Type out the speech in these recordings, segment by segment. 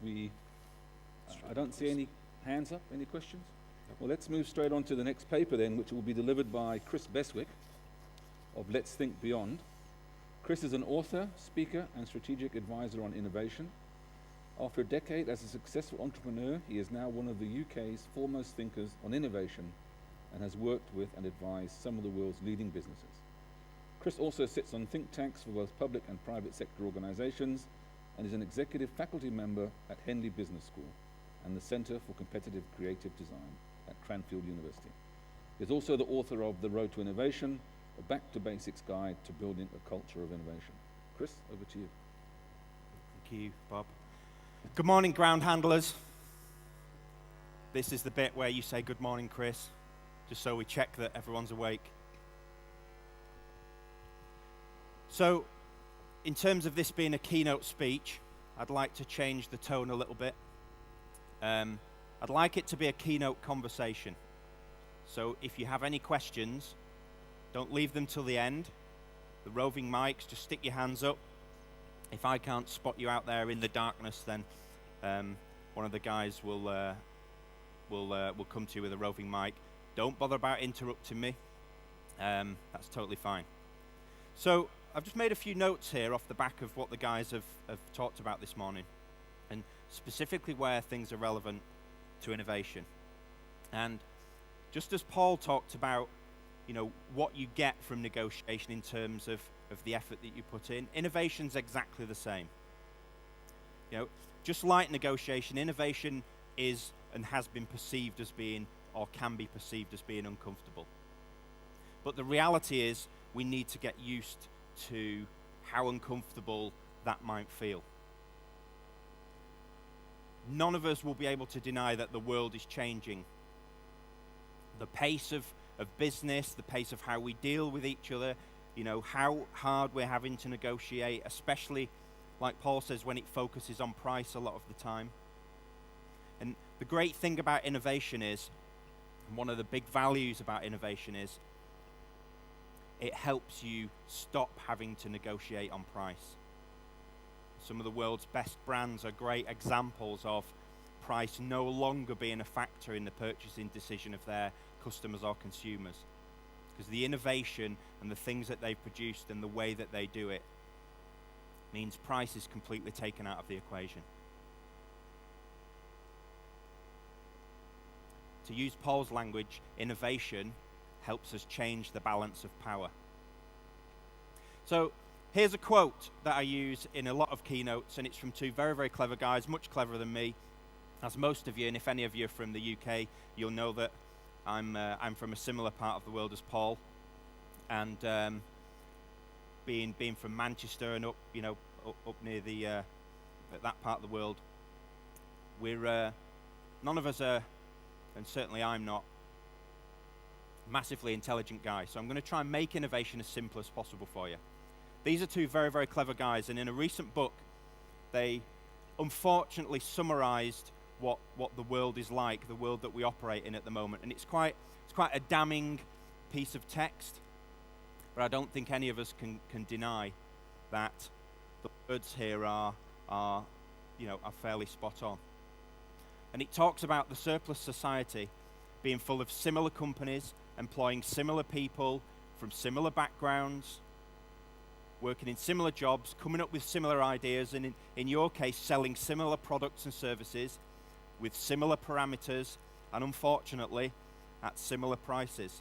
I don't see any hands up. Any questions? Well, let's move straight on to the next paper then, which will be delivered by Cris Beswick of Let's Think Beyond. Cris is an author, speaker, and strategic advisor on innovation. After a decade as a successful entrepreneur, he is now one of the UK's foremost thinkers on innovation and has worked with and advised some of the world's leading businesses. Cris also sits on think tanks for both public and private sector organizations and is an executive faculty member at Henley Business School and the Centre for Competitive Creative Design at Cranfield University. He is also the author of The Road to Innovation, a back-to-basics guide to building a culture of innovation. Cris, over to you. Thank you, Bob. Good morning, ground handlers. This is the bit where you say good morning, Cris, just so we check that everyone's awake. So, in terms of this being a keynote speech, I'd like to change the tone a little bit. I'd like it to be a keynote conversation. So if you have any questions, don't leave them till the end. The roving mics, just stick your hands up. If I can't spot you out there in the darkness, then one of the guys will come to you with a roving mic. Don't bother about interrupting me. That's totally fine. So I've just made a few notes here off the back of what the guys have talked about this morning, and specifically where things are relevant to innovation. And just as Paul talked about, what you get from negotiation in terms of the effort that you put in, innovation's exactly the same. Just like negotiation, innovation is and has been perceived as being, or can be perceived as being, uncomfortable. But the reality is we need to get used to how uncomfortable that might feel. None of us will be able to deny that the world is changing. The pace of business, the pace of how we deal with each other, how hard we're having to negotiate, especially, like Paul says, when it focuses on price a lot of the time. And the great thing about innovation is, and one of the big values about innovation is, it helps you stop having to negotiate on price. Some of the world's best brands are great examples of price no longer being a factor in the purchasing decision of their customers or consumers. Because the innovation and the things that they've produced and the way that they do it means price is completely taken out of the equation. To use Paul's language, innovation helps us change the balance of power. So here's a quote that I use in a lot of keynotes, and it's from two very, very clever guys, much cleverer than me, as most of you, and if any of you are from the UK, you'll know that I'm from a similar part of the world as Paul, and being from Manchester and up near the that part of the world, we're none of us are, and certainly I'm not, massively intelligent guy. So I'm going to try and make innovation as simple as possible for you. These are two very, very clever guys, and in a recent book, they unfortunately summarized what the world is like, the world that we operate in at the moment. And it's quite a damning piece of text, but I don't think any of us can deny that the words here are fairly spot on. And it talks about the surplus society being full of similar companies, employing similar people from similar backgrounds, working in similar jobs, coming up with similar ideas, and in your case, selling similar products and services with similar parameters, and unfortunately, at similar prices.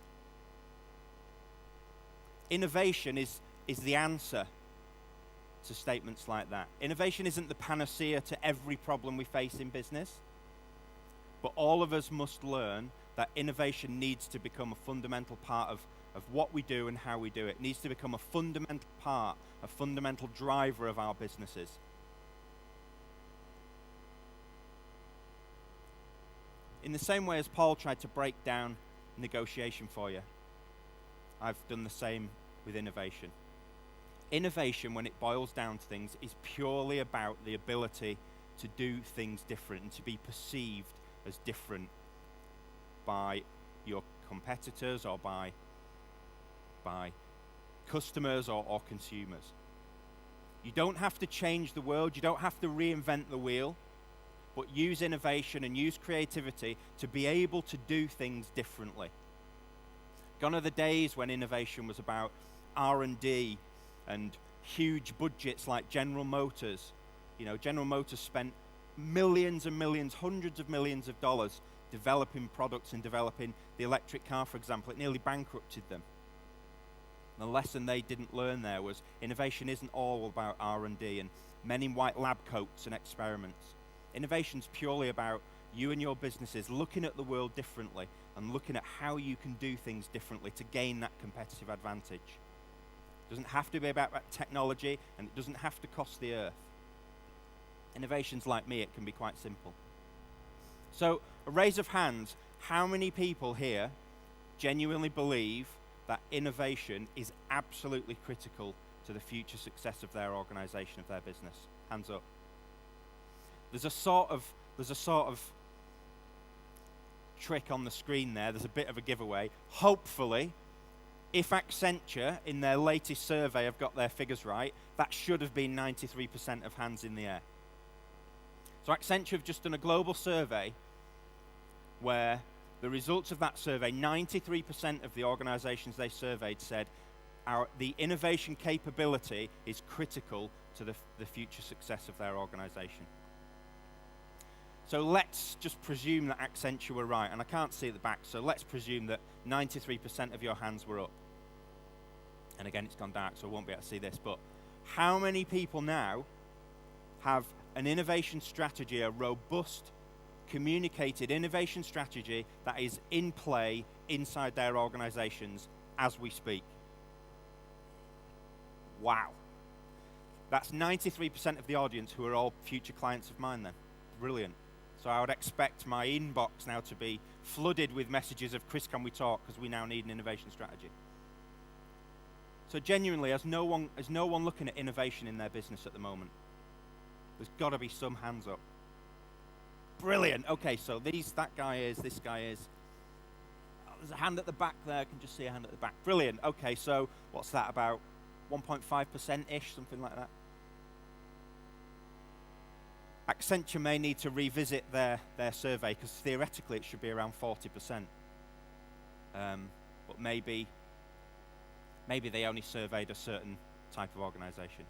Innovation is the answer to statements like that. Innovation isn't the panacea to every problem we face in business, but all of us must learn that innovation needs to become a fundamental part of what we do and how we do it. It needs to become a fundamental part, a fundamental driver of our businesses. In the same way as Paul tried to break down negotiation for you, I've done the same with innovation. Innovation, when it boils down to things, is purely about the ability to do things different and to be perceived as different by your competitors or by customers or consumers. You don't have to change the world. You don't have to reinvent the wheel. but use innovation and use creativity to be able to do things differently. Gone are the days when innovation was about R&D and huge budgets like General Motors. You know, General Motors spent millions and millions, hundreds of millions of dollars developing products and developing the electric car, for example. It nearly bankrupted them. The lesson they didn't learn there was innovation isn't all about R&D and men in white lab coats and experiments. Innovation's purely about you and your businesses looking at the world differently and looking at how you can do things differently to gain that competitive advantage. It doesn't have to be about technology, and it doesn't have to cost the earth. Innovations like me, it can be quite simple. So, a raise of hands, how many people here genuinely believe that innovation is absolutely critical to the future success of their organization, of their business? Hands up. There's a sort of trick on the screen there. There's a bit of a giveaway. Hopefully, if Accenture in their latest survey have got their figures right, that should have been 93% of hands in the air. So Accenture have just done a global survey where the results of that survey, 93% of the organizations they surveyed said the innovation capability is critical to the future success of their organization. So let's just presume that Accenture were right, and I can't see at the back, so let's presume that 93% of your hands were up. And again, it's gone dark, so I won't be able to see this, but how many people now have an innovation strategy, a robust, communicated innovation strategy that is in play inside their organizations as we speak? Wow. That's 93% of the audience who are all future clients of mine then. Brilliant. So I would expect my inbox now to be flooded with messages of, Chris, can we talk? Because we now need an innovation strategy. So genuinely, as no one looking at innovation in their business at the moment? There's got to be some hands up. Brilliant. Okay, so that guy is, this guy is. There's a hand at the back there. I can just see a hand at the back. Brilliant. Okay, so what's that, about 1.5%-ish, something like that? Accenture may need to revisit their survey, because theoretically it should be around 40%. But maybe they only surveyed a certain type of organization.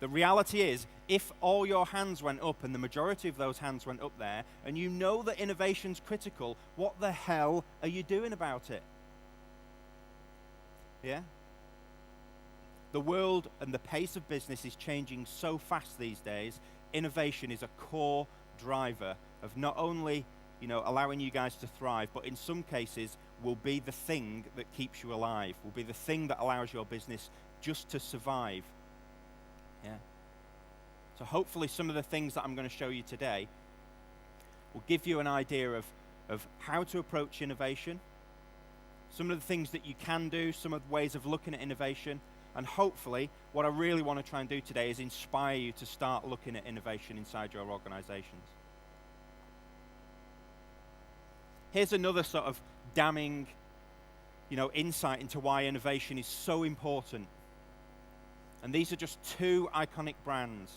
The reality is, if all your hands went up and the majority of those hands went up there, and you know that innovation's critical, what the hell are you doing about it? Yeah? The world and the pace of business is changing so fast these days. Innovation is a core driver of not only, allowing you guys to thrive, but in some cases will be the thing that keeps you alive, will be the thing that allows your business just to survive. Yeah. So hopefully some of the things that I'm going to show you today will give you an idea of how to approach innovation, some of the things that you can do, some of the ways of looking at innovation, and hopefully what I really want to try and do today is inspire you to start looking at innovation inside your organizations. Here's another sort of damning, insight into why innovation is so important. And these are just two iconic brands.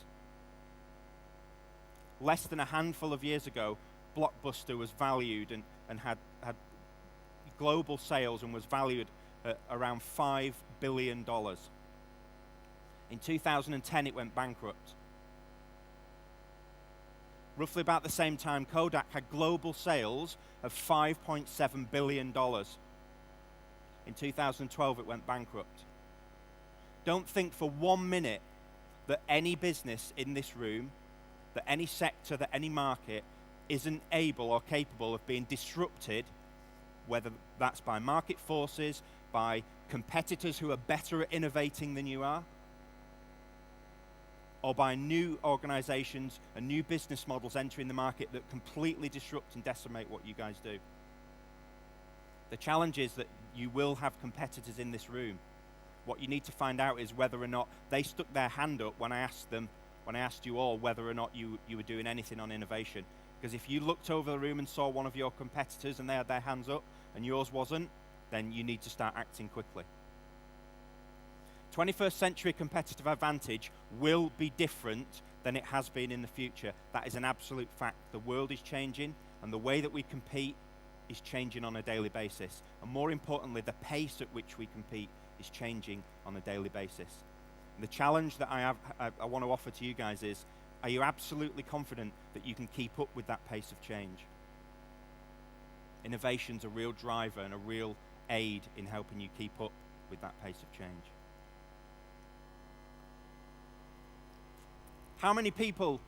Less than a handful of years ago, Blockbuster was valued and had global sales and was valued at around $5 billion. In 2010, it went bankrupt. Roughly about the same time, Kodak had global sales of $5.7 billion. In 2012, it went bankrupt. Don't think for 1 minute that any business in this room, that any sector, that any market isn't able or capable of being disrupted, whether that's by market forces, by competitors who are better at innovating than you are, or by new organizations and new business models entering the market that completely disrupt and decimate what you guys do. The challenge is that you will have competitors in this room. What you need to find out is whether or not they stuck their hand up when I asked you all whether or not you were doing anything on innovation. Because if you looked over the room and saw one of your competitors and they had their hands up and yours wasn't, then you need to start acting quickly. 21st century competitive advantage will be different than it has been in the future. That is an absolute fact. The world is changing, and the way that we compete is changing on a daily basis. And more importantly, the pace at which we compete is changing on a daily basis. And the challenge that I want to offer to you guys is, are you absolutely confident that you can keep up with that pace of change? Innovation's a real driver and a real aid in helping you keep up with that pace of change. How many people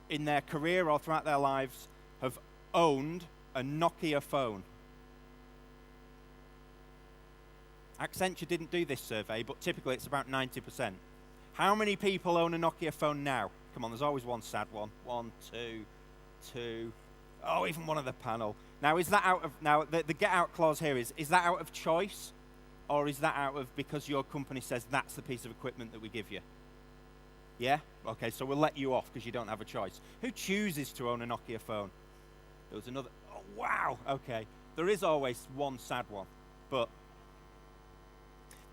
in their career or throughout their lives have owned a Nokia phone? Accenture didn't do this survey, but typically it's about 90%. How many people own a Nokia phone now? Come on, there's always one sad one. 1, 2. Oh, even one of the panel. Now, is that out of, now the get out clause here is that out of choice, or is that out of because your company says that's the piece of equipment that we give you? Yeah? Okay, so we'll let you off because you don't have a choice. Who chooses to own a Nokia phone? There was another, oh wow, okay. There is always one sad one, but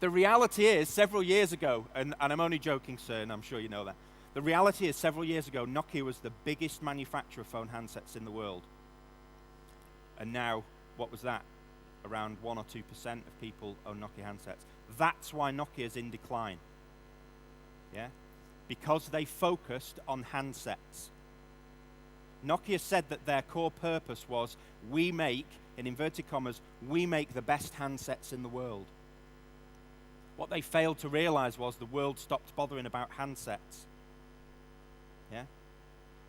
the reality is several years ago, and I'm only joking, sir, and I'm sure you know that. The reality is several years ago, Nokia was the biggest manufacturer of phone handsets in the world. And now, what was that? Around 1 or 2% of people own Nokia handsets. That's why Nokia's in decline. Yeah? Because they focused on handsets. Nokia said that their core purpose was, we make, in inverted commas, we make the best handsets in the world. What they failed to realize was the world stopped bothering about handsets. Yeah?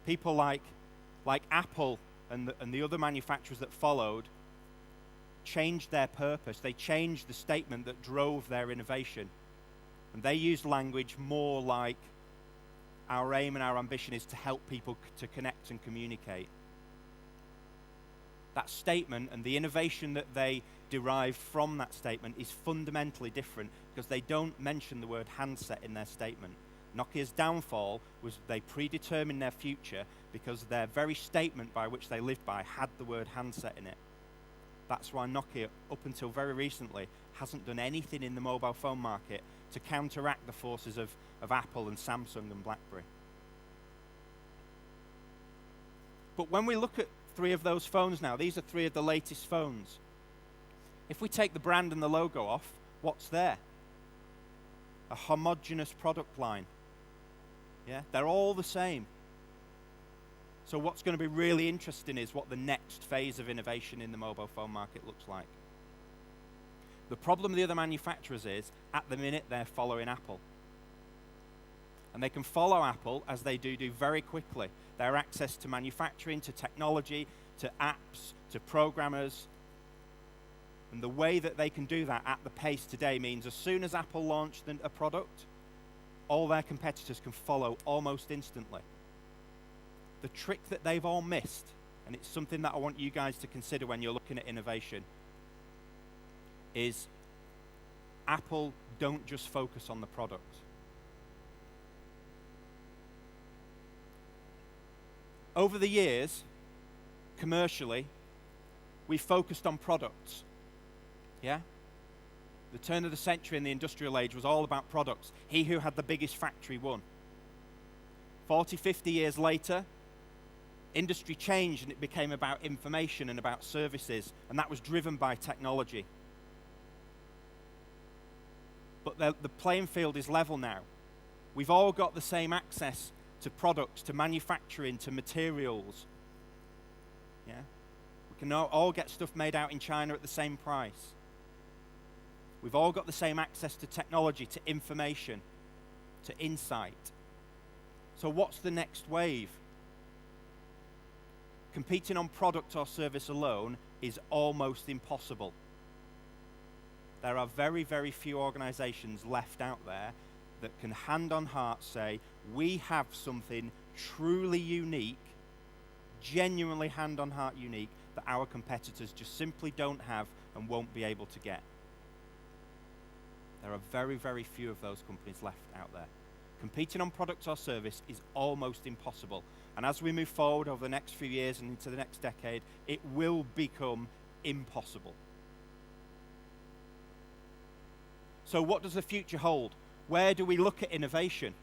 People like Apple and the other manufacturers that followed changed their purpose. They changed the statement that drove their innovation. And they used language more like, our aim and our ambition is to help people to connect and communicate. That statement and the innovation that they derive from that statement is fundamentally different because they don't mention the word handset in their statement. Nokia's downfall was they predetermined their future because their very statement by which they lived by had the word handset in it. That's why Nokia, up until very recently, hasn't done anything in the mobile phone market to counteract the forces of Apple and Samsung and BlackBerry. But when we look at 3 of those phones now, these are 3 of the latest phones. If we take the brand and the logo off, what's there? A homogeneous product line. Yeah, they're all the same. So what's going to be really interesting is what the next phase of innovation in the mobile phone market looks like. The problem with the other manufacturers is, at the minute, they're following Apple. And they can follow Apple, as they do very quickly. Their access to manufacturing, to technology, to apps, to programmers. And the way that they can do that at the pace today means as soon as Apple launched a product, all their competitors can follow almost instantly. The trick that they've all missed, and it's something that I want you guys to consider when you're looking at innovation, is Apple don't just focus on the product. Over the years, commercially, we focused on products. Yeah? The turn of the century in the industrial age was all about products. He who had the biggest factory won. 40, 50 years later, industry changed and it became about information and about services, and that was driven by technology. But the playing field is level now. We've all got the same access to products, to manufacturing, to materials. Yeah? We can all get stuff made out in China at the same price. We've all got the same access to technology, to information, to insight. So what's the next wave? Competing on product or service alone is almost impossible. There are very, very few organizations left out there that can hand on heart say, we have something truly unique, genuinely hand on heart unique, that our competitors just simply don't have and won't be able to get. There are very, very few of those companies left out there. Competing on product or service is almost impossible. And as we move forward over the next few years and into the next decade, it will become impossible. So what does the future hold? Where do we look at innovation?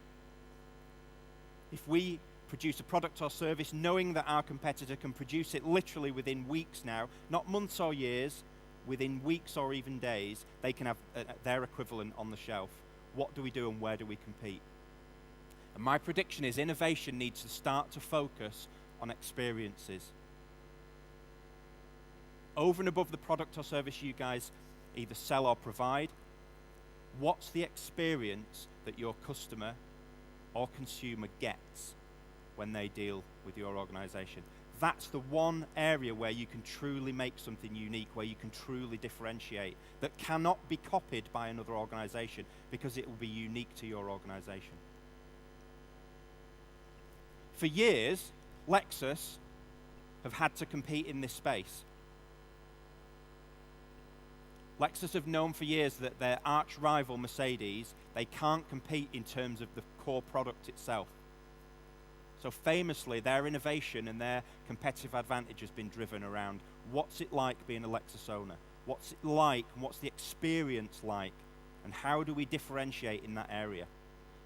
if we produce a product or service knowing that our competitor can produce it literally within weeks now, not months or years, within weeks or even days, they can have their equivalent on the shelf. What do we do and where do we compete? And my prediction is innovation needs to start to focus on experiences. Over and above the product or service you guys either sell or provide, what's the experience that your customer or consumer gets when they deal with your organization? That's the one area where you can truly make something unique, where you can truly differentiate, that cannot be copied by another organization because it will be unique to your organization. For years, Lexus have had to compete in this space. Lexus have known for years that their arch rival Mercedes, they can't compete in terms of the core product itself. So famously, their innovation and their competitive advantage has been driven around what's it like being a Lexus owner? What's it like and what's the experience like? And how do we differentiate in that area?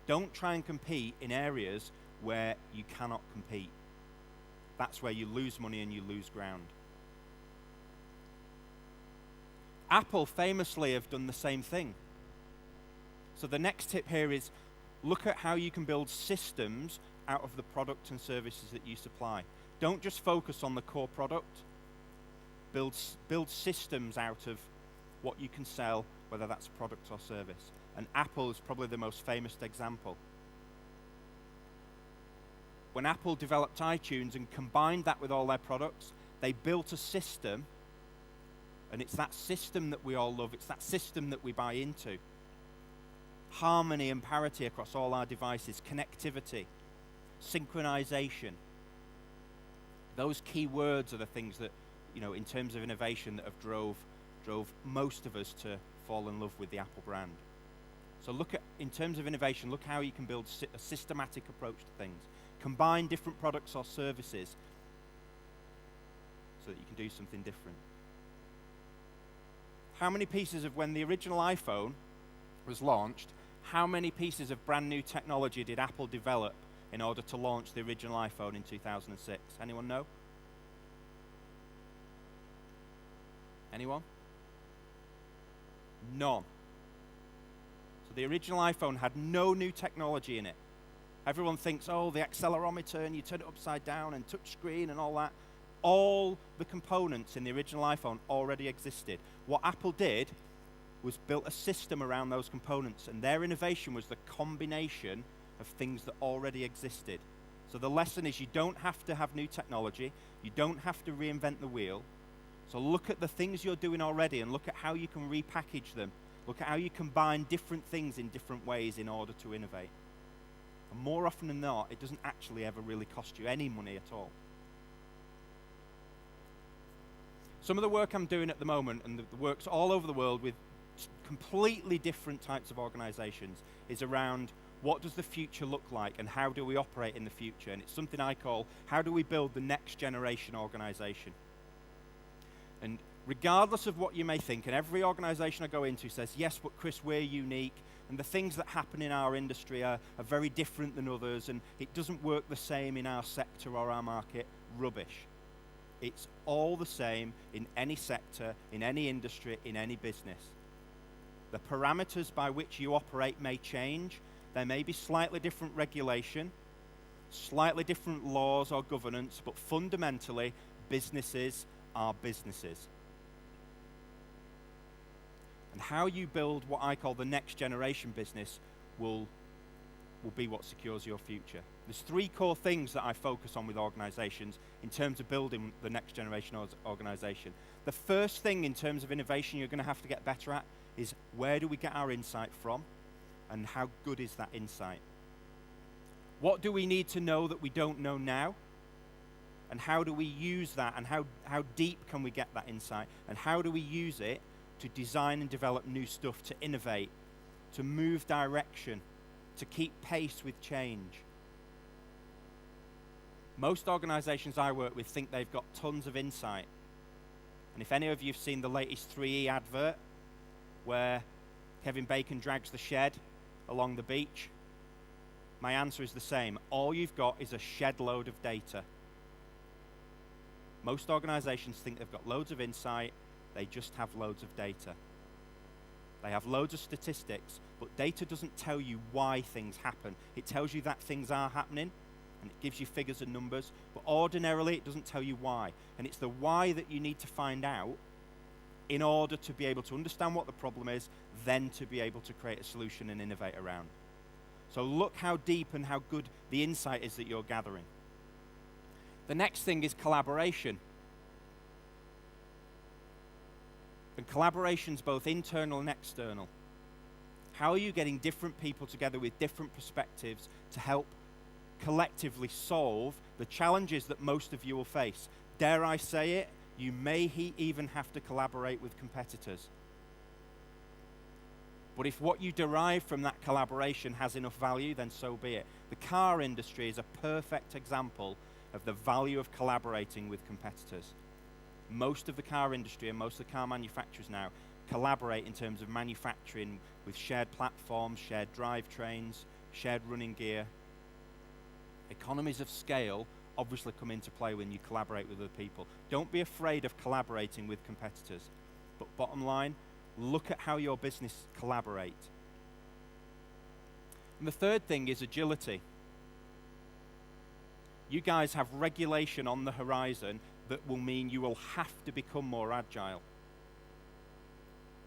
Don't try and compete in areas where you cannot compete. That's where you lose money and you lose ground. Apple famously have done the same thing. So the next tip here is look at how you can build systems out of the product and services that you supply. Don't just focus on the core product. Build systems out of what you can sell, whether that's a product or service. And Apple is probably the most famous example. When Apple developed iTunes and combined that with all their products, they built a system, and it's that system that we all love. It's that system that we buy into. Harmony and parity across all our devices, connectivity, synchronization. Those key words are the things that, in terms of innovation, that have drove most of us to fall in love with the Apple brand. So in terms of innovation, look how you can build a systematic approach to things. Combine different products or services so that you can do something different. How many pieces of, when the original iPhone was launched, how many pieces of brand new technology did Apple develop in order to launch the original iPhone in 2006? Anyone know? Anyone? None. So the original iPhone had no new technology in it. Everyone thinks, oh, the accelerometer, and you turn it upside down, and touch screen and all that. All the components in the original iPhone already existed. What Apple did was built a system around those components, and their innovation was the combination of things that already existed. So the lesson is you don't have to have new technology, you don't have to reinvent the wheel. So look at the things you're doing already and look at how you can repackage them. Look at how you combine different things in different ways in order to innovate. And more often than not, it doesn't actually ever really cost you any money at all. Some of the work I'm doing at the moment, and the work's all over the world with completely different types of organizations, is around what does the future look like and how do we operate in the future? And it's something I call, how do we build the next generation organization? And regardless of what you may think, and every organization I go into says, yes, but Chris, we're unique, and the things that happen in our industry are very different than others, and it doesn't work the same in our sector or our market. Rubbish. It's all the same in any sector, in any industry, in any business. The parameters by which you operate may change. There may be slightly different regulation, slightly different laws or governance, but fundamentally, businesses are businesses. And how you build what I call the next generation business will be what secures your future. There's three core things that I focus on with organizations in terms of building the next generation organization. The first thing in terms of innovation you're going to have to get better at is where do we get our insight from and how good is that insight? What do we need to know that we don't know now? And how do we use that, and how deep can we get that insight? And how do we use it to design and develop new stuff, to innovate, to move direction, to keep pace with change? Most organizations I work with think they've got tons of insight. And if any of you have seen the latest 3E advert, where Kevin Bacon drags the shed along the beach, My answer is the same. All you've got is a shed load of data. Most organizations think they've got loads of insight, they just have loads of data. They have loads of statistics, but data doesn't tell you why things happen. It tells you that things are happening, and it gives you figures and numbers, but ordinarily it doesn't tell you why. And it's the why that you need to find out in order to be able to understand what the problem is, then to be able to create a solution and innovate around. So look how deep and how good the insight is that you're gathering. The next thing is collaboration. And collaboration's both internal and external. How are you getting different people together with different perspectives to help collectively solve the challenges that most of you will face? Dare I say it, you may even have to collaborate with competitors. But if what you derive from that collaboration has enough value, then so be it. The car industry is a perfect example of the value of collaborating with competitors. Most of the car industry and most of the car manufacturers now collaborate in terms of manufacturing with shared platforms, shared drivetrains, shared running gear. Economies of scale obviously come into play when you collaborate with other people. Don't be afraid of collaborating with competitors. But bottom line, look at how your business collaborate. And the third thing is agility. You guys have regulation on the horizon that will mean you will have to become more agile.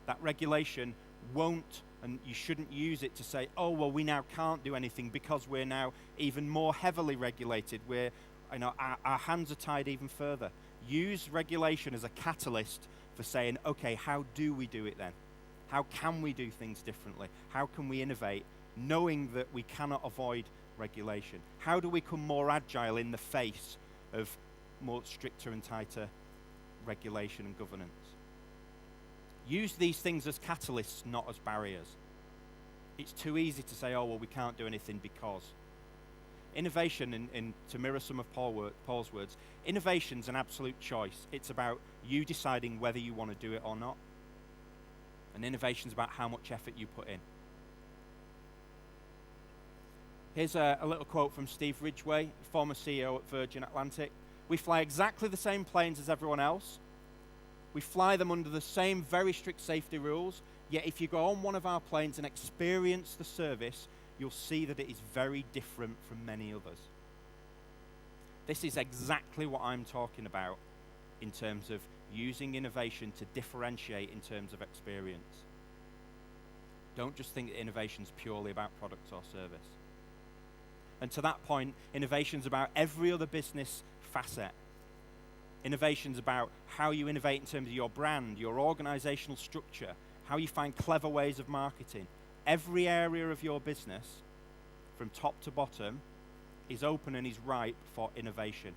That regulation won't, and you shouldn't use it to say, oh, well, we now can't do anything because we're now even more heavily regulated. Our hands are tied even further. Use regulation as a catalyst for saying, okay, how do we do it then? How can we do things differently? How can we innovate, knowing that we cannot avoid regulation? How do we become more agile in the face of more stricter and tighter regulation and governance? Use these things as catalysts, not as barriers. It's too easy to say, oh, well, we can't do anything because. Innovation, to mirror some of Paul's words, innovation's an absolute choice. It's about you deciding whether you want to do it or not. And innovation's about how much effort you put in. Here's a little quote from Steve Ridgway, former CEO at Virgin Atlantic. We fly exactly the same planes as everyone else. We fly them under the same very strict safety rules, yet if you go on one of our planes and experience the service, you'll see that it is very different from many others. This is exactly what I'm talking about in terms of using innovation to differentiate in terms of experience. Don't just think that innovation's purely about product or service. And to that point, innovation's about every other business facet. Innovation's about how you innovate in terms of your brand, your organizational structure, how you find clever ways of marketing. Every area of your business, from top to bottom, is open and is ripe for innovation.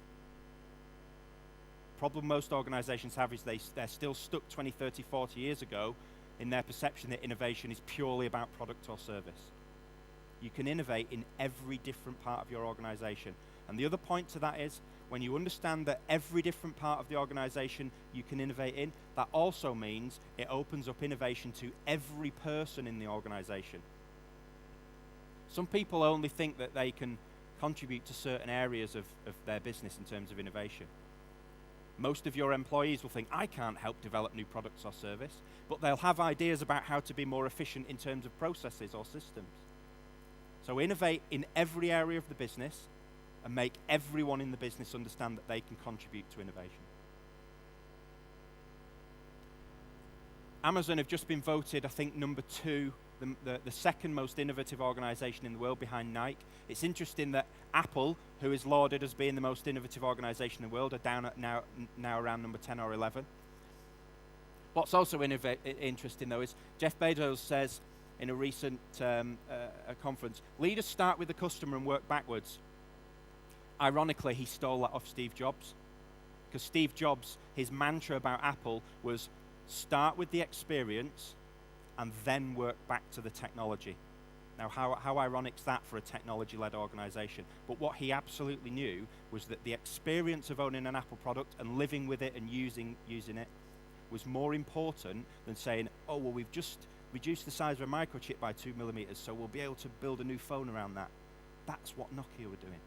Problem most organizations have is they're still stuck 20, 30, 40 years ago in their perception that innovation is purely about product or service. You can innovate in every different part of your organization. And the other point to that is, when you understand that every different part of the organization you can innovate in, that also means it opens up innovation to every person in the organization. Some people only think that they can contribute to certain areas of their business in terms of innovation. Most of your employees will think, I can't help develop new products or service, but they'll have ideas about how to be more efficient in terms of processes or systems. So innovate in every area of the business and make everyone in the business understand that they can contribute to innovation. Amazon have just been voted, I think, number 2, the second most innovative organization in the world behind Nike. It's interesting that Apple, who is lauded as being the most innovative organization in the world, are down at now around number 10 or 11. What's also interesting, though, is Jeff Bezos says in a recent conference, leaders start with the customer and work backwards. Ironically, he stole that off Steve Jobs, because Steve Jobs, his mantra about Apple was start with the experience and then work back to the technology. Now, how ironic is that for a technology-led organization? But what he absolutely knew was that the experience of owning an Apple product and living with it and using it was more important than saying, oh, well, we've just reduced the size of a microchip by 2 millimeters, so we'll be able to build a new phone around that. That's what Nokia were doing.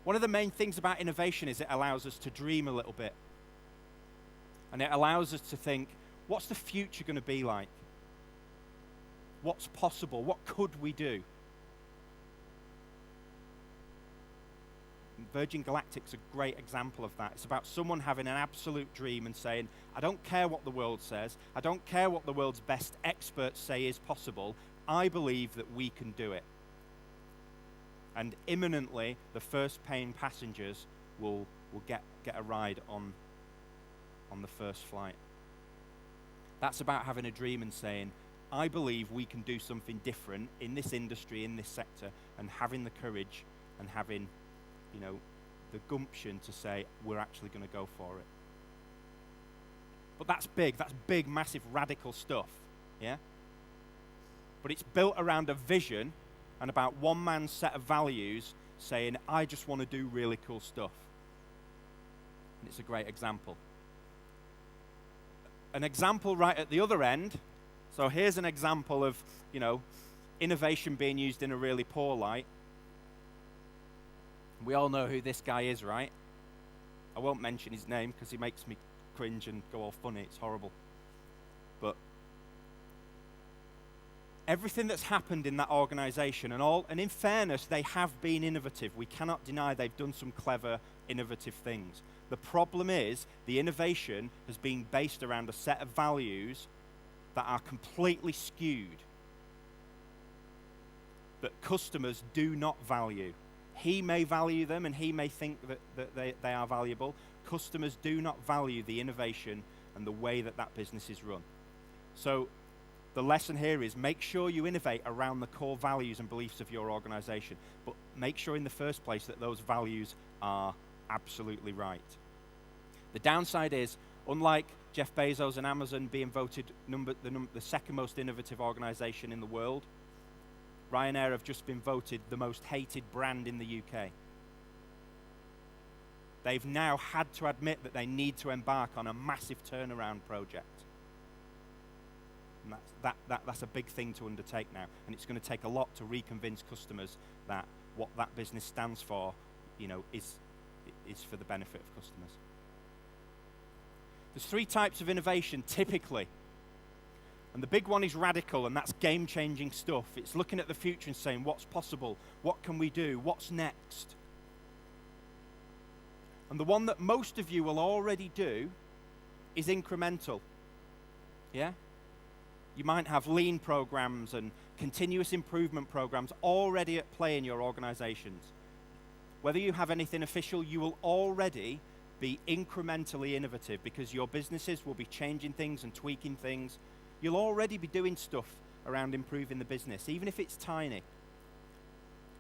One of the main things about innovation is it allows us to dream a little bit. And it allows us to think, what's the future going to be like? What's possible? What could we do? Virgin Galactic's a great example of that. It's about someone having an absolute dream and saying, I don't care what the world says. I don't care what the world's best experts say is possible. I believe that we can do it. And imminently, the first paying passengers will get a ride on the first flight. That's about having a dream and saying, I believe we can do something different in this industry, in this sector, and having the courage and having, the gumption to say, we're actually going to go for it. But that's big, massive, radical stuff, yeah? But it's built around a vision and about one man's set of values saying, I just want to do really cool stuff. And it's a great example. An example right at the other end, so here's an example of, innovation being used in a really poor light. We all know who this guy is, right? I won't mention his name because he makes me cringe and go all funny. It's horrible. But everything that's happened in that organization and in fairness, they have been innovative. We cannot deny they've done some clever, innovative things. The problem is the innovation has been based around a set of values that are completely skewed, that customers do not value. He may value them and he may think that they are valuable. Customers do not value the innovation and the way that business is run. So the lesson here is make sure you innovate around the core values and beliefs of your organization, but make sure in the first place that those values are absolutely right. The downside is, unlike Jeff Bezos and Amazon being voted the second most innovative organization in the world, Ryanair have just been voted the most hated brand in the UK. They've now had to admit that they need to embark on a massive turnaround project. And that's a big thing to undertake now. And it's going to take a lot to reconvince customers that what that business stands for, is for the benefit of customers. There's 3 types of innovation, typically. And the big one is radical, and that's game-changing stuff. It's looking at the future and saying, what's possible? What can we do? What's next? And the one that most of you will already do is incremental. Yeah? You might have lean programs and continuous improvement programs already at play in your organizations. Whether you have anything official, you will already be incrementally innovative because your businesses will be changing things and tweaking things. You'll already be doing stuff around improving the business, even if it's tiny.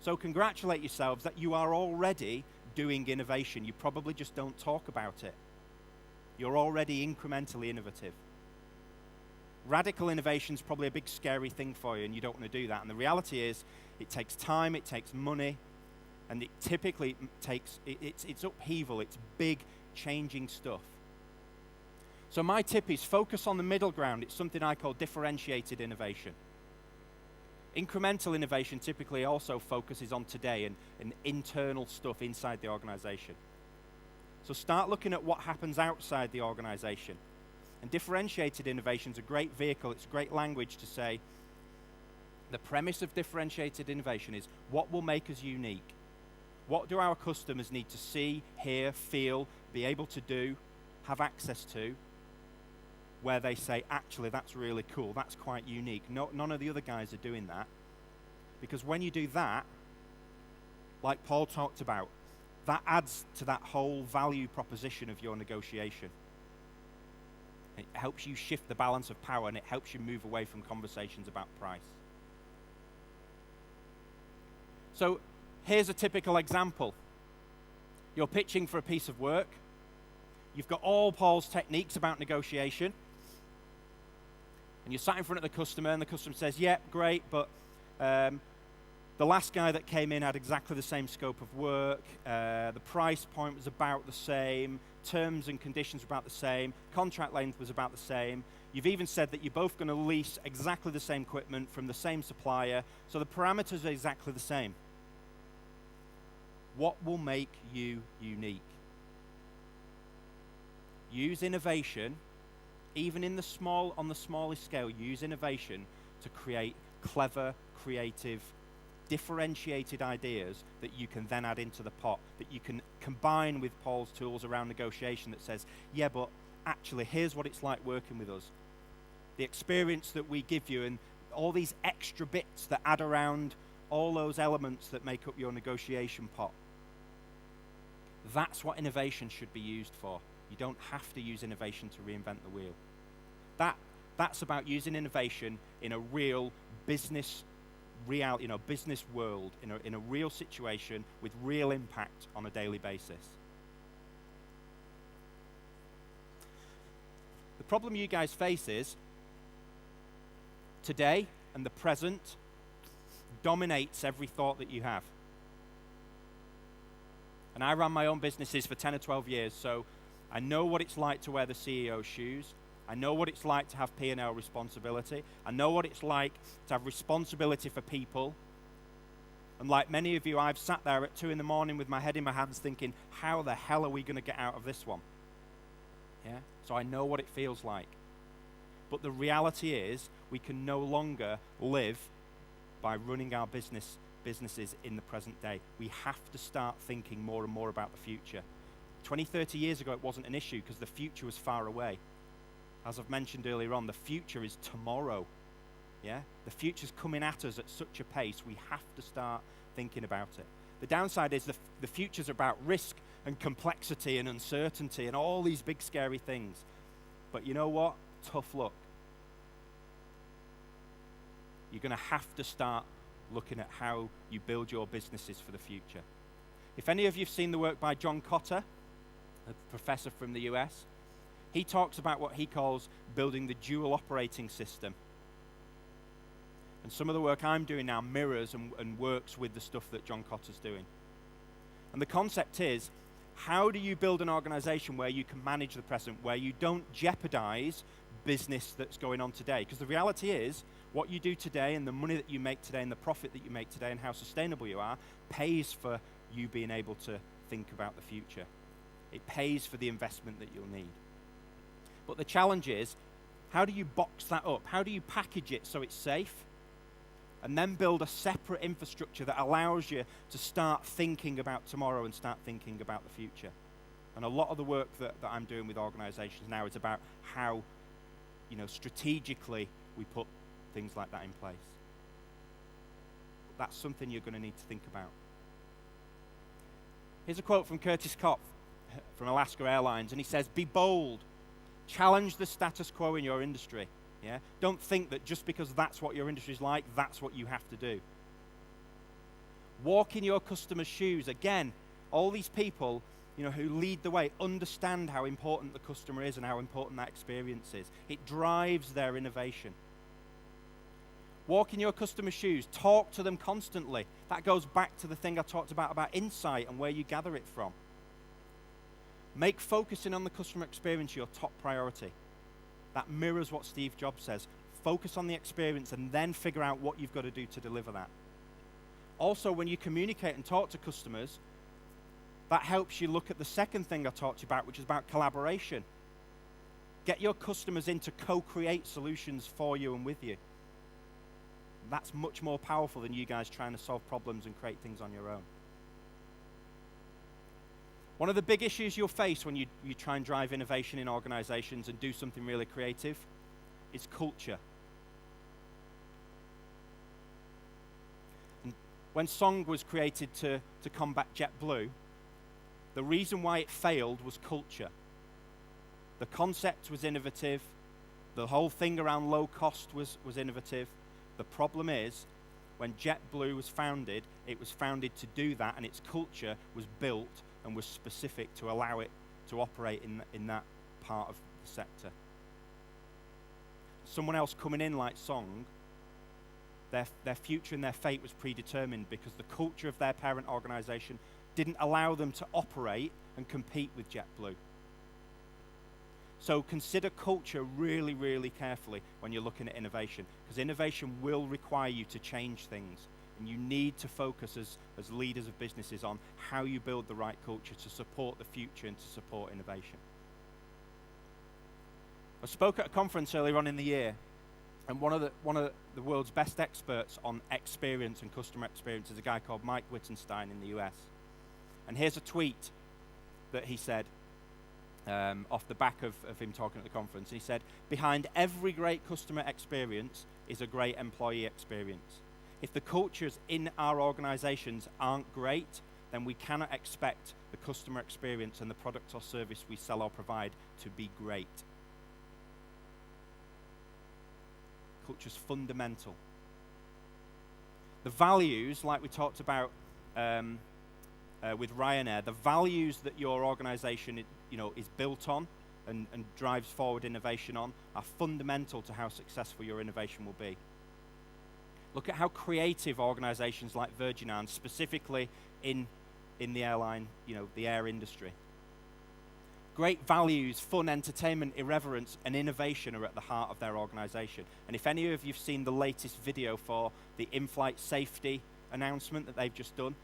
So congratulate yourselves that you are already doing innovation. You probably just don't talk about it. You're already incrementally innovative. Radical innovation is probably a big scary thing for you and you don't want to do that. And the reality is it takes time, it takes money, and it typically takes, it's upheaval, it's big changing stuff. So my tip is focus on the middle ground. It's something I call differentiated innovation. Incremental innovation typically also focuses on today and internal stuff inside the organization. So start looking at what happens outside the organization. And differentiated innovation is a great vehicle, it's a great language to say the premise of differentiated innovation is what will make us unique? What do our customers need to see, hear, feel, be able to do, have access to, where they say, actually, that's really cool, that's quite unique. None of the other guys are doing that. Because when you do that, like Paul talked about, that adds to that whole value proposition of your negotiation. It helps you shift the balance of power and it helps you move away from conversations about price. So here's a typical example. You're pitching for a piece of work. You've got all Paul's techniques about negotiation. And you're sat in front of the customer and the customer says, yeah, great, but the The last guy that came in had exactly the same scope of work. The price point was about the same. Terms and conditions were about the same. Contract length was about the same. You've even said that you're both going to lease exactly the same equipment from the same supplier, so the parameters are exactly the same. What will make you unique? Use innovation, even on the smallest scale, use innovation to create clever, creative, differentiated ideas that you can then add into the pot, that you can combine with Paul's tools around negotiation that says, yeah, but actually, here's what it's like working with us. The experience that we give you and all these extra bits that add around all those elements that make up your negotiation pot. That's what innovation should be used for. You don't have to use innovation to reinvent the wheel. That's about using innovation in a real business business world, in a real situation with real impact on a daily basis. The problem you guys face is today and the present dominates every thought that you have. And I ran my own businesses for 10 or 12 years, so I know what it's like to wear the CEO's shoes. I know what it's like to have P&L responsibility. I know what it's like to have responsibility for people. And like many of you, I've sat there at 2 in the morning with my head in my hands thinking, how the hell are we going to get out of this one? Yeah? So I know what it feels like. But the reality is, we can no longer live by running our businesses in the present day. We have to start thinking more and more about the future. 20, 30 years ago, it wasn't an issue because the future was far away. As I've mentioned earlier on, the future is tomorrow. Yeah? The future's coming at us at such a pace, we have to start thinking about it. The downside is the future's about risk and complexity and uncertainty and all these big scary things. But you know what? Tough luck. You're going to have to start looking at how you build your businesses for the future. If any of you have seen the work by John Kotter, a professor from the US, he talks about what he calls building the dual operating system. And some of the work I'm doing now mirrors and works with the stuff that John Kotter's doing. And the concept is, how do you build an organization where you can manage the present, where you don't jeopardize business that's going on today? Because the reality is, what you do today and the money that you make today and the profit that you make today and how sustainable you are pays for you being able to think about the future. It pays for the investment that you'll need. But the challenge is, how do you box that up? How do you package it so it's safe? And then build a separate infrastructure that allows you to start thinking about tomorrow and start thinking about the future. And a lot of the work that I'm doing with organizations now is about how, strategically we put things like that in place. But that's something you're going to need to think about. Here's a quote from Curtis Kopp from Alaska Airlines, and he says, "Be bold. Challenge the status quo in your industry. Yeah? Don't think that just because that's what your industry is like, that's what you have to do. Walk in your customers' shoes." Again, all these people, who lead the way understand how important the customer is and how important that experience is. It drives their innovation. Walk in your customers' shoes. Talk to them constantly. That goes back to the thing I talked about insight and where you gather it from. Make focusing on the customer experience your top priority. That mirrors what Steve Jobs says. Focus on the experience and then figure out what you've got to do to deliver that. Also, when you communicate and talk to customers, that helps you look at the second thing I talked to you about, which is about collaboration. Get your customers in to co-create solutions for you and with you. That's much more powerful than you guys trying to solve problems and create things on your own. One of the big issues you'll face when you try and drive innovation in organizations and do something really creative is culture. And when Song was created to combat JetBlue, the reason why it failed was culture. The concept was innovative. The whole thing around low cost was innovative. The problem is, when JetBlue was founded, it was founded to do that, and its culture was built and was specific to allow it to operate in that part of the sector. Someone else coming in like Song Their future and their fate was predetermined because the culture of their parent organization didn't allow them to operate and compete with JetBlue. So consider culture really, really carefully when you're looking at innovation, because innovation will require you to change things, and you need to focus as leaders of businesses on how you build the right culture to support the future and to support innovation. I spoke at a conference earlier on in the year, and one of the world's best experts on experience and customer experience is a guy called Mike Wittenstein in the US. And here's a tweet that he said off the back of him talking at the conference. And he said, "Behind every great customer experience is a great employee experience. If the cultures in our organizations aren't great, then we cannot expect the customer experience and the product or service we sell or provide to be great." Culture's fundamental. The values, like we talked about with Ryanair, the values that your organization is built on and drives forward innovation on are fundamental to how successful your innovation will be. Look at how creative organizations like Virgin are, and specifically in the airline, the air industry. Great values, fun, entertainment, irreverence, and innovation are at the heart of their organization. And if any of you've seen the latest video for the in-flight safety announcement that they've just done,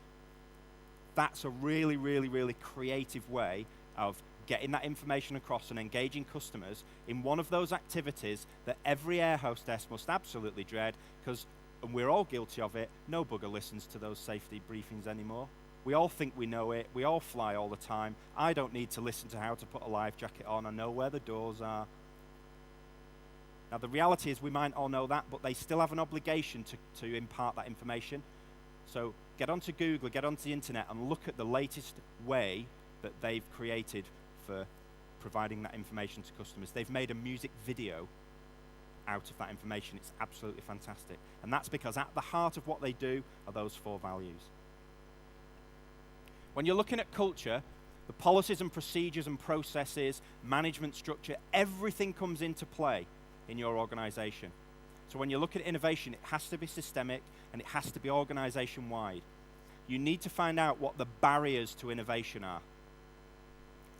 that's a really, really, really creative way of getting that information across and engaging customers in one of those activities that every air hostess must absolutely dread, because, and we're all guilty of it, no bugger listens to those safety briefings anymore. We all think we know it. We all fly all the time. I don't need to listen to how to put a life jacket on. I know where the doors are. Now, the reality is we might all know that, but they still have an obligation to impart that information. So get onto Google, get onto the internet, and look at the latest way that they've created for providing that information to customers. They've made a music video out of that information. It's absolutely fantastic. And that's because at the heart of what they do are those 4 values. When you're looking at culture, the policies and procedures and processes, management structure, everything comes into play in your organization. So when you look at innovation, it has to be systemic and it has to be organization-wide. You need to find out what the barriers to innovation are.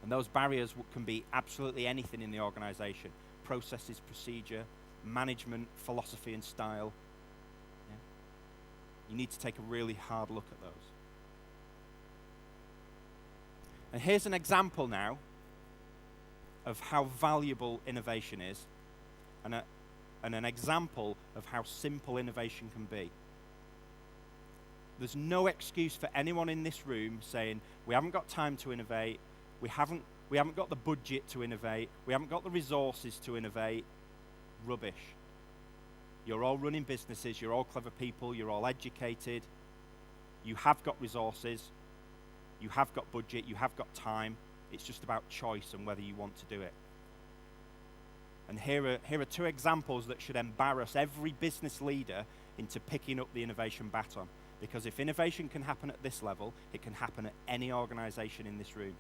And those barriers can be absolutely anything in the organization. Processes, procedure, management, philosophy and style. Yeah. You need to take a really hard look at those. And here's an example now of how valuable innovation is, and an example of how simple innovation can be. There's no excuse for anyone in this room saying, we haven't got time to innovate, we haven't got the budget to innovate, we haven't got the resources to innovate. Rubbish. You're all running businesses, you're all clever people, you're all educated, you have got resources, you have got budget, you have got time. It's just about choice and whether you want to do it. And here are 2 examples that should embarrass every business leader into picking up the innovation baton. Because if innovation can happen at this level, it can happen at any organization in this room.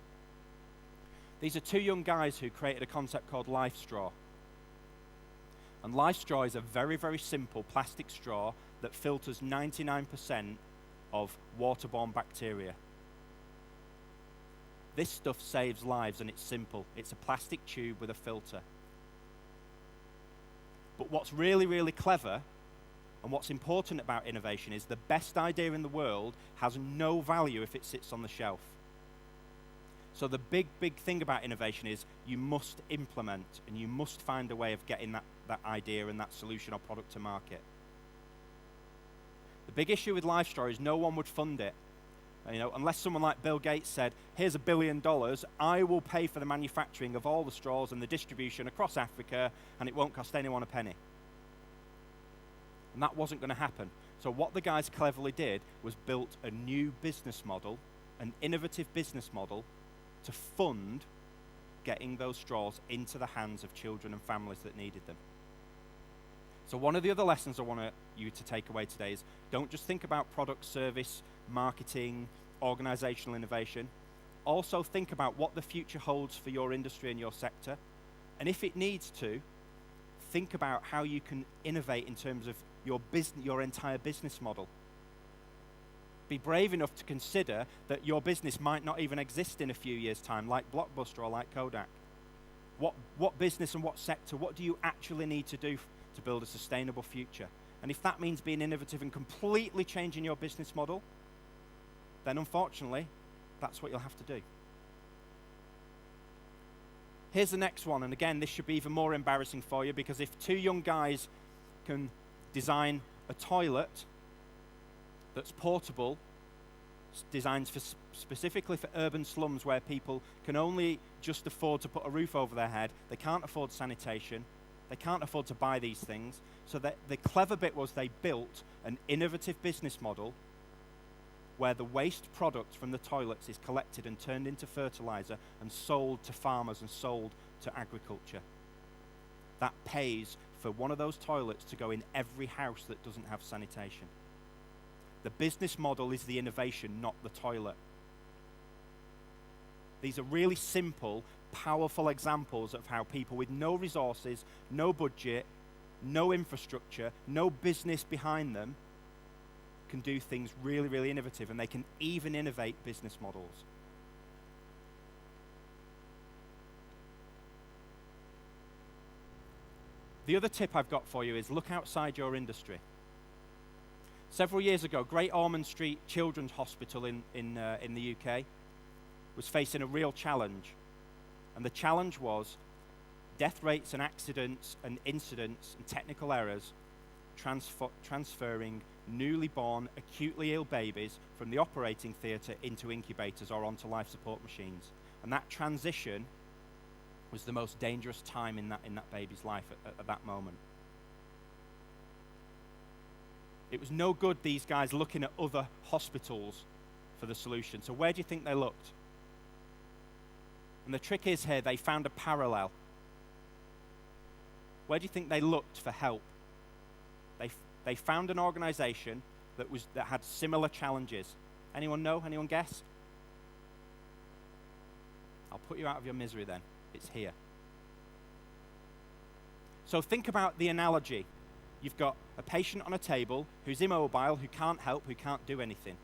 These are 2 young guys who created a concept called Life Straw. And Life Straw is a very, very simple plastic straw that filters 99% of waterborne bacteria. This stuff saves lives, and it's simple. It's a plastic tube with a filter. But what's really, really clever and what's important about innovation is the best idea in the world has no value if it sits on the shelf. So the big, big thing about innovation is you must implement and you must find a way of getting that idea and that solution or product to market. The big issue with Life Straw is no one would fund it. Unless someone like Bill Gates said, here's $1 billion, I will pay for the manufacturing of all the straws and the distribution across Africa, and it won't cost anyone a penny. And that wasn't going to happen. So what the guys cleverly did was built a new business model, an innovative business model, to fund getting those straws into the hands of children and families that needed them. So one of the other lessons I want you to take away today is don't just think about product, service, marketing, organizational innovation. Also think about what the future holds for your industry and your sector. And if it needs to, think about how you can innovate in terms of your entire business model. Be brave enough to consider that your business might not even exist in a few years' time, like Blockbuster or like Kodak. What business and what sector, what do you actually need to do to build a sustainable future? And if that means being innovative and completely changing your business model, then unfortunately, that's what you'll have to do. Here's the next one, and again, this should be even more embarrassing for you, because if two young guys can design a toilet that's portable, designed specifically for urban slums where people can only just afford to put a roof over their head, they can't afford sanitation, they can't afford to buy these things, so that the clever bit was they built an innovative business model where the waste product from the toilets is collected and turned into fertilizer and sold to farmers and sold to agriculture. That pays for one of those toilets to go in every house that doesn't have sanitation. The business model is the innovation, not the toilet. These are really simple, powerful examples of how people with no resources, no budget, no infrastructure, no business behind them can do things really, really innovative, and they can even innovate business models. The other tip I've got for you is look outside your industry. Several years ago, Great Ormond Street Children's Hospital in the UK was facing a real challenge. And the challenge was death rates and accidents and incidents and technical errors transferring newly born, acutely ill babies from the operating theatre into incubators or onto life support machines. And that transition was the most dangerous time in that baby's life at that moment. It was no good these guys looking at other hospitals for the solution. So where do you think they looked? And the trick is here, they found a parallel. Where do you think they looked for help? They found an organization that had similar challenges. Anyone know? Anyone guess? I'll put you out of your misery then. It's here. So think about the analogy. You've got a patient on a table who's immobile, who can't help, who can't do anything.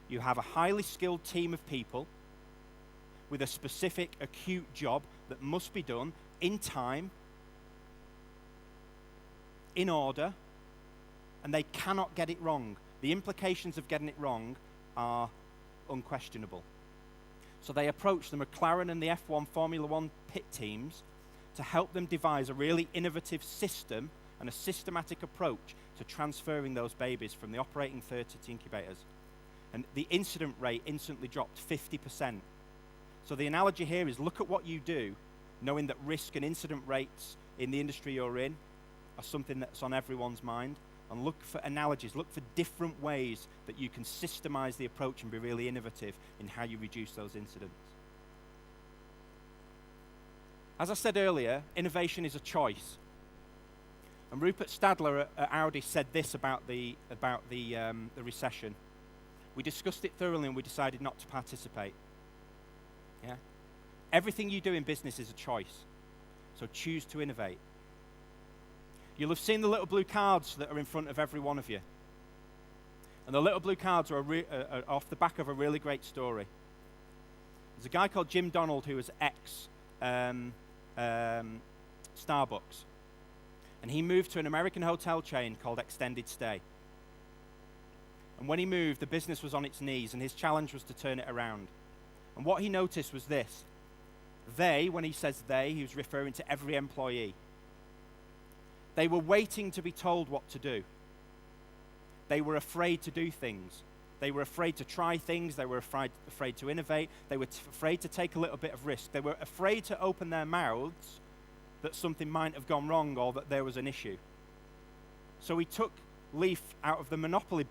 You have a highly skilled team of people with a specific acute job that must be done in time, in order, and they cannot get it wrong. The implications of getting it wrong are unquestionable. So they approach the McLaren and the F1 Formula One pit teams to help them devise a really innovative system and a systematic approach to transferring those babies from the operating theatre to incubators. And the incident rate instantly dropped 50%. So the analogy here is look at what you do, knowing that risk and incident rates in the industry you're in are something that's on everyone's mind, and look for analogies, look for different ways that you can systemize the approach and be really innovative in how you reduce those incidents. As I said earlier, innovation is a choice. And Rupert Stadler at Audi said this about the recession. We discussed it thoroughly and we decided not to participate. Yeah? Everything you do in business is a choice. So choose to innovate. You'll have seen the little blue cards that are in front of every one of you. And the little blue cards are off the back of a really great story. There's a guy called Jim Donald who was Starbucks. And he moved to an American hotel chain called Extended Stay. And when he moved, the business was on its knees, and his challenge was to turn it around. And what he noticed was this. They, when he says they, he was referring to every employee. They were waiting to be told what to do. They were afraid to do things. They were afraid to try things. They were afraid to innovate. They were afraid to take a little bit of risk. They were afraid to open their mouths that something might have gone wrong or that there was an issue. So he took leaf out of the Monopoly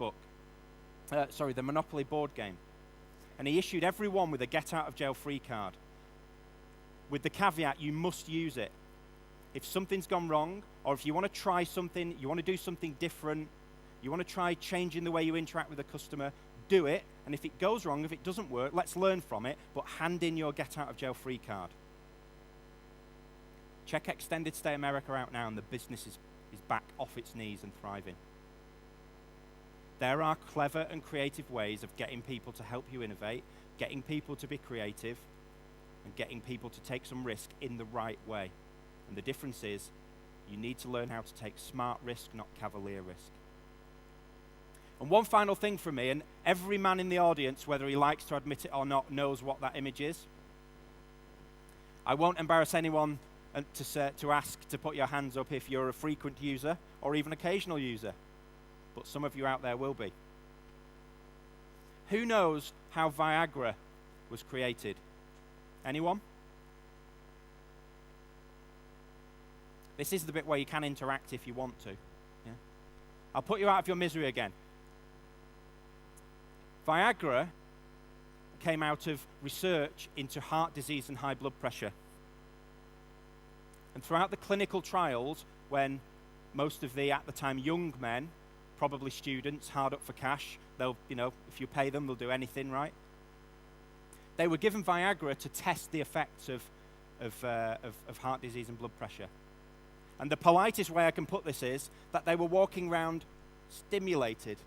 the Monopoly board game. And he issued everyone with a get-out-of-jail-free card. With the caveat, you must use it. If something's gone wrong, or if you want to try something, you want to do something different, you want to try changing the way you interact with a customer, do it. And if it goes wrong, if it doesn't work, let's learn from it, but hand in your get-out-of-jail-free card. Check Extended Stay America out now, and the business is back off its knees and thriving. There are clever and creative ways of getting people to help you innovate, getting people to be creative, and getting people to take some risk in the right way. And the difference is, you need to learn how to take smart risk, not cavalier risk. And one final thing from me, and every man in the audience, whether he likes to admit it or not, knows what that image is. I won't embarrass anyone to ask to put your hands up if you're a frequent user or even occasional user, but some of you out there will be. Who knows how Viagra was created? Anyone? This is the bit where you can interact if you want to. Yeah? I'll put you out of your misery again. Viagra came out of research into heart disease and high blood pressure. And throughout the clinical trials, when most of the, at the time, young men, probably students, hard up for cash, they'll, if you pay them, they'll do anything, right? They were given Viagra to test the effects of heart disease and blood pressure. And the politest way I can put this is that they were walking around stimulated.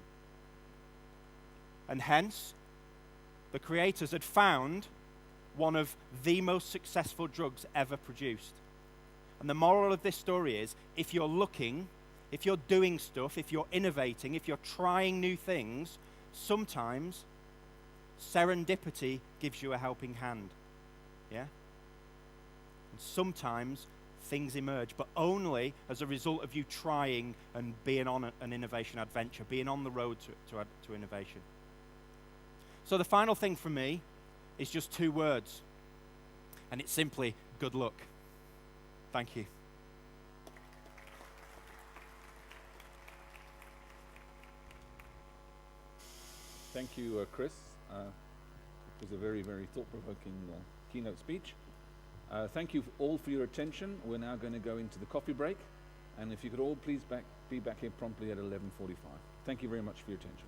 And hence, the creators had found one of the most successful drugs ever produced. And the moral of this story is, if you're looking, if you're doing stuff, if you're innovating, if you're trying new things, sometimes serendipity gives you a helping hand. Yeah? And sometimes things emerge, but only as a result of you trying and being on an innovation adventure, being on the road to innovation. So the final thing for me is just 2 words, and it's simply good luck. Thank you. Thank you, Chris. It was a very, very thought-provoking keynote speech. Thank you all for your attention. We're now going to go into the coffee break, and if you could all please be back here promptly at 11:45. Thank you very much for your attention.